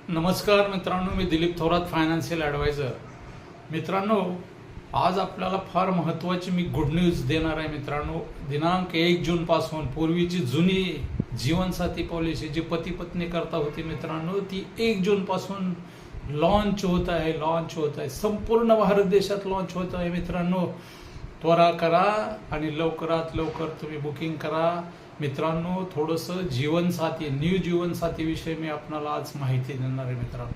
नमस्कार मित्रांनो, मी Dilip Thorat, financial adviser. मित्रांनो, आज आपल्याला फार महत्त्वाची मी गुड न्यूज देणार आहे. मित्रांनो, दिनांक 1 जूनपासून पूर्वीची जुनी जीवनसाथी पॉलिसी जी पती पत्नी करता होती मित्रांनो, ती 1 जूनपासून लॉन्च होत आहे. संपूर्ण भारत देशात लॉन्च होत आहे. मित्रांनो, त्वरा करा आणि लवकरात लवकर तुम्ही बुकिंग करा. मित्रांनो, थोडंसं न्यू जीवनसाथी विषयी मी आपल्याला आज माहिती देणार आहे. मित्रांनो,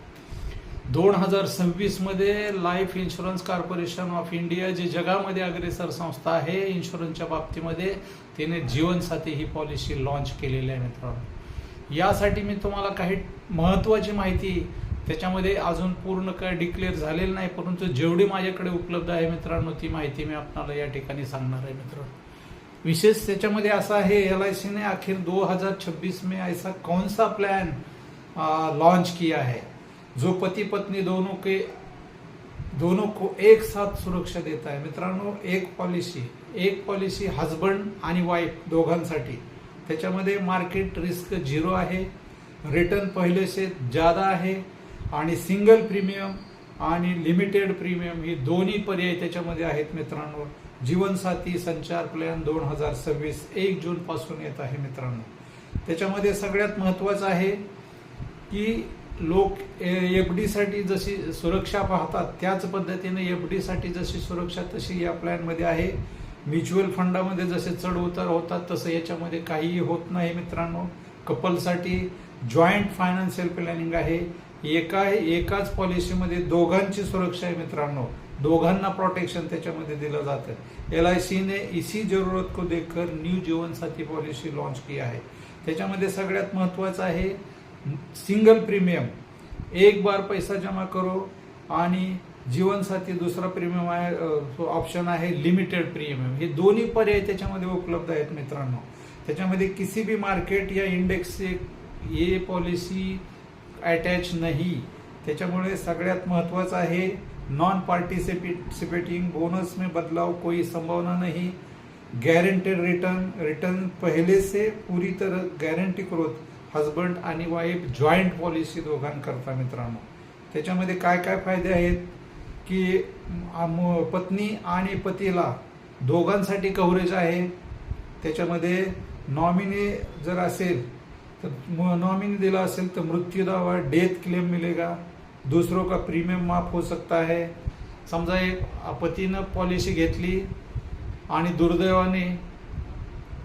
2026 मध्ये Life Insurance Corporation of India, जी जगामध्ये अग्रेसर संस्था आहे इन्शुरन्सच्या बाबतीमध्ये, तिने जीवनसाथी ही पॉलिसी लॉन्च केलेली आहे. मित्रांनो, यासाठी मी तुम्हाला काही महत्त्वाची माहिती, त्याच्यामध्ये अजून पूर्ण काय डिक्लेअर झालेलं नाही, परंतु जेवढी माझ्याकडे उपलब्ध आहे मित्रांनो, ती माहिती मी आपल्याला या ठिकाणी सांगणार आहे. मित्रांनो, विशेष त्याच्यामध्ये असा आहे, LIC ने आखिर 2026 में ऐसा कौन सा प्लान लॉन्च किया है जो पति पत्नी दोनों को एक साथ सुरक्षा देता है. मित्रांनो, एक पॉलिसी हजबंड आणि वाईफ दोघांसाठी. त्याच्यामध्ये मार्केट रिस्क 0 आहे, रिटर्न पहिले से ज़्यादा आहे आणि सिंगल प्रीमियम आणि लिमिटेड प्रीमियम ही दोन्ही पर्याय त्याच्यामध्ये आहेत. मित्रांनो, जीवनसाथी संचार प्लॅन 2026 1 जून पासून येत आहे. मित्रांनो, त्याच्यामध्ये सगळ्यात महत्त्वाचं आहे की लोक FD साठी जशी सुरक्षा पाहतात त्याच पद्धतीने FD साठी जशी सुरक्षा तशी या प्लॅनमध्ये आहे. म्युच्युअल फंडामध्ये जसे चढ उतार होतात तसं याच्यामध्ये काहीही होत नाही. मित्रांनो, कपलसाठी जॉईंट फायनान्शियल प्लॅनिंग आहे. एकाच पॉलिसीमध्ये दोघांची सुरक्षा आहे. मित्रांनो, दोघांना प्रोटेक्शन त्याच्यामध्ये दिलं जातं. LIC ने इसी जरूरत को देखकर न्यू जीवनसाथी पॉलिसी लॉन्च किया है. त्याच्यामध्ये सगळ्यात महत्त्वाचं आहे सिंगल प्रीमियम, एक बार पैसा जमा करो, आणि जीवनसाथी दुसरा प्रीमियम आहे, ऑप्शन आहे लिमिटेड प्रीमियम. हे दोन्ही पर्याय त्याच्यामध्ये उपलब्ध आहेत. मित्रांनो, त्याच्यामध्ये किसी भी मार्केट या इंडेक्स से ये पॉलिसी अटॅच नाही. त्याच्यामुळे सगळ्यात महत्त्वाचं आहे नॉन पार्टिसिपेटिंग, बोनस में बदलाव कोई संभावना नहीं, गारंटेड रिटर्न पहले से पूरी तरह गारंटी करो. हजबंड आणि वाईफ जॉईंट पॉलिसी दोघांकरता. मित्रांनो, त्याच्यामध्ये काय काय फायदे आहेत की पत्नी आणि पतीला दोघांसाठी कव्हरेज आहे. त्याच्यामध्ये नॉमिनी जर असेल तर नॉमिनी दिला असेल तर मृत्यू दावा, डेथ क्लेम मिलेगा. दूसरों का प्रीमियम माफ हो सकता है. समजा एक पतीनं पॉलिसी घेतली आणि दुर्दैवाने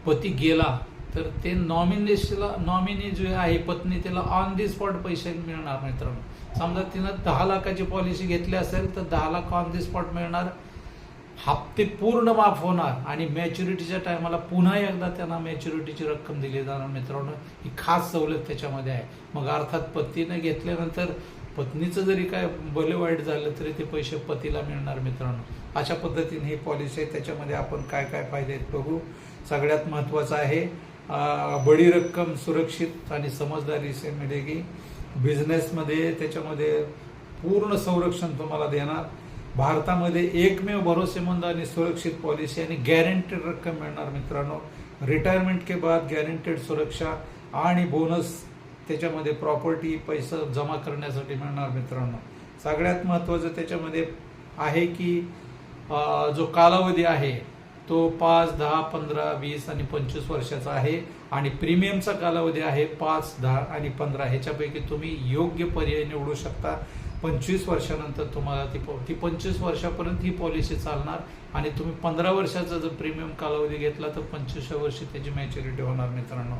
पती गेला तर ते नॉमिनी जो आहे पत्नी, त्याला ऑन दी स्पॉट पैसे मिळणार. मित्रांनो, समजा तिनं 10 लाखाची पॉलिसी घेतली असेल तर 10 लाख ऑन दी स्पॉट मिळणार. हप्ते पूर्ण माफ होणार आणि मॅच्युरिटीच्या टायमाला पुन्हा एकदा त्यांना मॅच्युरिटीची रक्कम दिली जाणार. मित्रांनो, ही खास सवलत त्याच्यामध्ये आहे. मग अर्थात पतीने घेतल्यानंतर पत्नीचं जरी काय भले वाईट झालं तरी ते पैसे पतीला मिळणार. मित्रांनो, अशा पद्धतीने ही पॉलिसी आहे. त्याच्यामध्ये आपण काय काय फायदे आहेत बघू. सगळ्यात महत्त्वाचं आहे बडी रक्कम सुरक्षित आणि समजदारी से मिळेगी. बिझनेसमध्ये त्याच्यामध्ये पूर्ण संरक्षण तुम्हाला देणार. भारतामध्ये एकमेव भरोसेमंद आणि सुरक्षित पॉलिसी आणि गॅरंटेड रक्कम मिळणार. मित्रांनो, रिटायरमेंट के बाद गॅरंटेड सुरक्षा आणि बोनस त्याच्यामध्ये प्रॉपर्टी पैसा जमा करण्यासाठी मिळणार. मित्रांनो, सगळ्यात महत्त्वाचं त्याच्यामध्ये आहे की जो कालावधी आहे तो 5, 10, 15, 20 आणि 25 वर्षाचा आहे आणि प्रीमियमचा कालावधी आहे 5, 10 आणि 15. ह्याच्यापैकी तुम्ही योग्य पर्याय निवडू शकता. 25 वर्षानंतर तुम्हाला ती 25 वर्षापर्यंत ही पॉलिसी चालणार आणि तुम्ही 15 वर्षाचा जर प्रीमियम कालावधी घेतला तर 25व्या वर्षी त्याची मॅच्युरिटी होणार. मित्रांनो,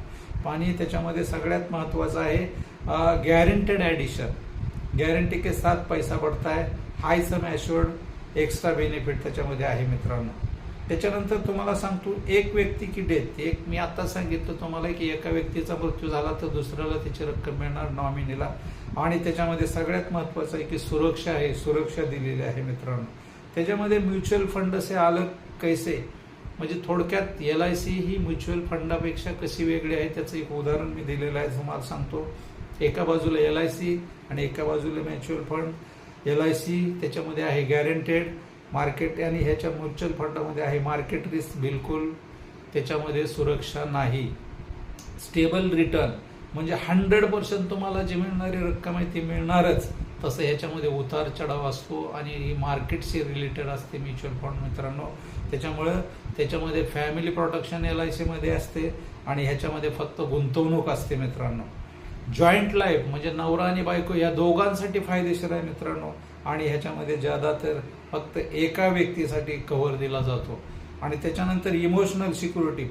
आणि त्याच्यामध्ये सगळ्यात महत्त्वाचं आहे गॅरंटेड ॲडिशन, गॅरंटी के साथ पैसा बढ़ता है, हाय सम ॲश्युअर्ड एक्स्ट्रा बेनिफिट त्याच्यामध्ये आहे. मित्रांनो, त्याच्यानंतर तुम्हाला सांगतो एक व्यक्ती की डेथ. मी आता सांगितलं तुम्हाला की एका व्यक्तीचा मृत्यू झाला तर दुसऱ्याला त्याची रक्कम मिळणार नॉमिनीला. आणि त्याच्यामध्ये सगळ्यात महत्त्वाचं आहे की सुरक्षा आहे, सुरक्षा दिलेली आहे. मित्रांनो, त्याच्यामध्ये म्युच्युअल फंड से अलग कैसे, म्हणजे थोडक्यात LIC ही म्युच्युअल फंडापेक्षा कशी वेगळी आहे त्याचं एक उदाहरण मी दिलेलं आहे. तुम्हाला सांगतो, एका बाजूला LIC आणि एका बाजूला म्युच्युअल फंड. LIC त्याच्यामध्ये आहे गॅरंटेड मार्केट आणि ह्याच्या म्युच्युअल फंडामध्ये आहे मार्केट रिस्क, बिलकुल त्याच्यामध्ये सुरक्षा नाही. स्टेबल रिटर्न म्हणजे 100% तुम्हाला जी मिळणारी रक्कम आहे ती मिळणारच. तसं ह्याच्यामध्ये उतार चढाव असतो आणि ही मार्केटशी रिलेटेड असते म्युच्युअल फंड मित्रांनो. त्याच्यामुळं त्याच्यामध्ये फॅमिली प्रोटेक्शन LIC मध्ये असते आणि ह्याच्यामध्ये फक्त गुंतवणूक असते मित्रांनो. जॉईंट लाईफ म्हणजे नवरा आणि बायको या दोघांसाठी फायदेशीर आहे मित्रांनो. आणि ह्याच्यामध्ये ज्यादा तर फक्त एका व्यक्तीसाठी कव्हर दिला जातो. आणि त्याच्यानंतर इमोशनल सिक्युरिटी,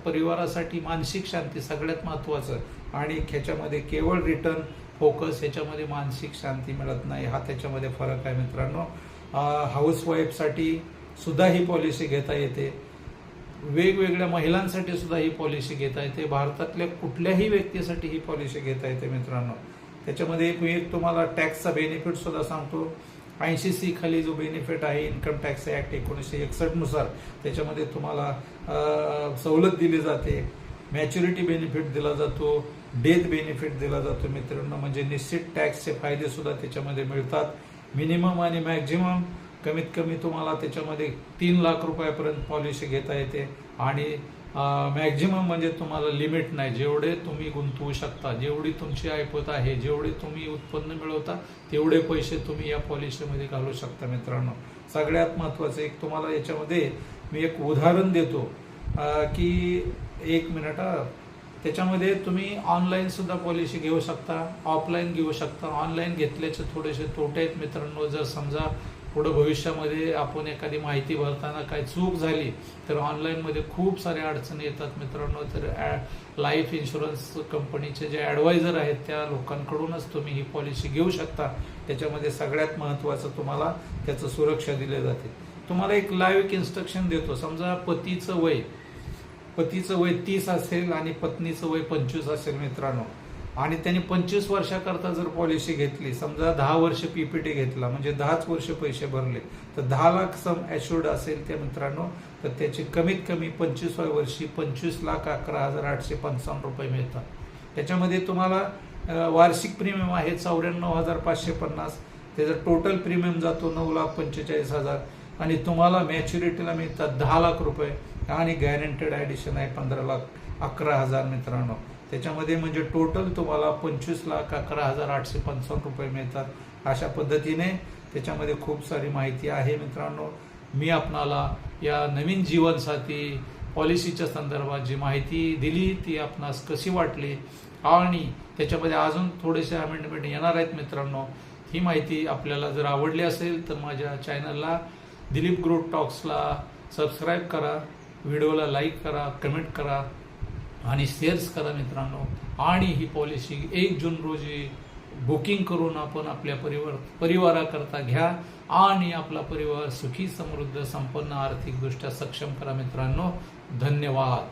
परिवारासाठी मानसिक शांती सगळ्यात महत्त्वाचं. आणि ह्याच्यामध्ये केवळ रिटर्न फोकस, ह्याच्यामध्ये मानसिक शांती मिळत नाही, हा त्याच्यामध्ये फरक आहे मित्रांनो. हाऊसवाईफसाठी सुद्धा ही पॉलिसी घेता येते, वेगवेगळ्या महिलांसाठी सुद्धा ही पॉलिसी घेता येते, भारतातल्या कुठल्याही व्यक्तीसाठी ही पॉलिसी घेता येते मित्रांनो. त्याच्यामध्ये एक तुम्हाला टॅक्सचा बेनिफिट सुद्धा सांगतो. 80C खाली जो बेनिफिट आहे इन्कम टॅक्स ॲक्ट 1961 नुसार त्याच्यामध्ये तुम्हाला सवलत दिली जाते. मॅच्युरिटी बेनिफिट दिला जातो, डेथ बेनिफिट दिला जातो मित्रांनो. म्हणजे निश्चित टॅक्सचे फायदे सुद्धा त्याच्यामध्ये मिळतात. मिनिमम आणि मॅक्झिमम कमीत कमी तुम्हाला त्याच्यामध्ये 3 लाख रुपयापर्यंत पॉलिसी घेता येते. आणि मॅक्झिमम म्हणजे तुम्हाला लिमिट नाही, जेवढे तुम्ही गुंतवू शकता, जेवढी तुमची ऐपत आहे, जेवढे तुम्ही उत्पन्न मिळवता तेवढे पैसे तुम्ही या पॉलिसीमध्ये घालू शकता मित्रांनो. सगळ्यात महत्त्वाचं एक तुम्हाला याच्यामध्ये मी एक उदाहरण देतो की 1 मिनिट. त्याच्यामध्ये तुम्ही ऑनलाईन सुद्धा पॉलिसी घेऊ शकता, ऑफलाईन घेऊ शकता. ऑनलाईन घेतल्याचे थोडेसे तोटे आहेत मित्रांनो. जर समजा पुढे भविष्यामध्ये आपण एखादी माहिती भरताना काही चूक झाली तर ऑनलाईनमध्ये खूप साऱ्या अडचणी येतात मित्रांनो. तर लाईफ इन्शुरन्स कंपनीचे जे ॲडवायझर आहेत त्या लोकांकडूनच तुम्ही ही पॉलिसी घेऊ शकता. त्याच्यामध्ये सगळ्यात महत्त्वाचं तुम्हाला त्याचं सुरक्षा दिली जाते. तुम्हाला एक लाईव्ह इन्स्ट्रक्शन देतो. समजा पतीचं वय 30 असेल आणि पत्नीचं वय 25 असेल मित्रांनो, आणि त्यांनी 25 वर्षाकरता जर पॉलिसी घेतली, समजा 10 वर्ष PPT घेतला म्हणजे 10च वर्ष पैसे भरले तर 10 लाख सम ॲश्युर्ड असेल त्या मित्रांनो, तर त्याची कमीत कमी 25व्या वर्षी 25,11,855 रुपये मिळतात. त्याच्यामध्ये तुम्हाला वार्षिक प्रीमियम आहे 94,550. त्याचा टोटल प्रीमियम जातो 9,45,000 आणि तुम्हाला मॅच्युरिटीला मिळतात 10 लाख रुपये आणि गॅरंटेड ॲडिशन आहे 15,11,000 मित्रांनो. त्याच्यामध्ये म्हणजे टोटल तुम्हाला 25,11,855 रुपये मिळतात. अशा पद्धतीने त्याच्यामध्ये खूप सारी माहिती आहे मित्रांनो. मी आपणाला या नवीन जीवनसाथी पॉलिसीच्या संदर्भात जी माहिती दिली ती आपणास कशी वाटली आणि त्याच्यामध्ये अजून थोडेसे अमेंडमेंट येणार आहेत मित्रांनो. ही माहिती आपल्याला जर आवडली असेल तर माझ्या चॅनलला दिलीप ग्रोथ टॉक्सला सबस्क्राईब करा, व्हिडिओला लाईक करा, कमेंट करा आणि शेअर्स करा मित्रांनो. आणि ही पॉलिसी 1 जून रोजी बुकिंग करून आपण आपल्या परिवाराकरता घ्या आणि आपला परिवार सुखी, समृद्ध, संपन्न, आर्थिकदृष्ट्या सक्षम करा मित्रांनो. धन्यवाद.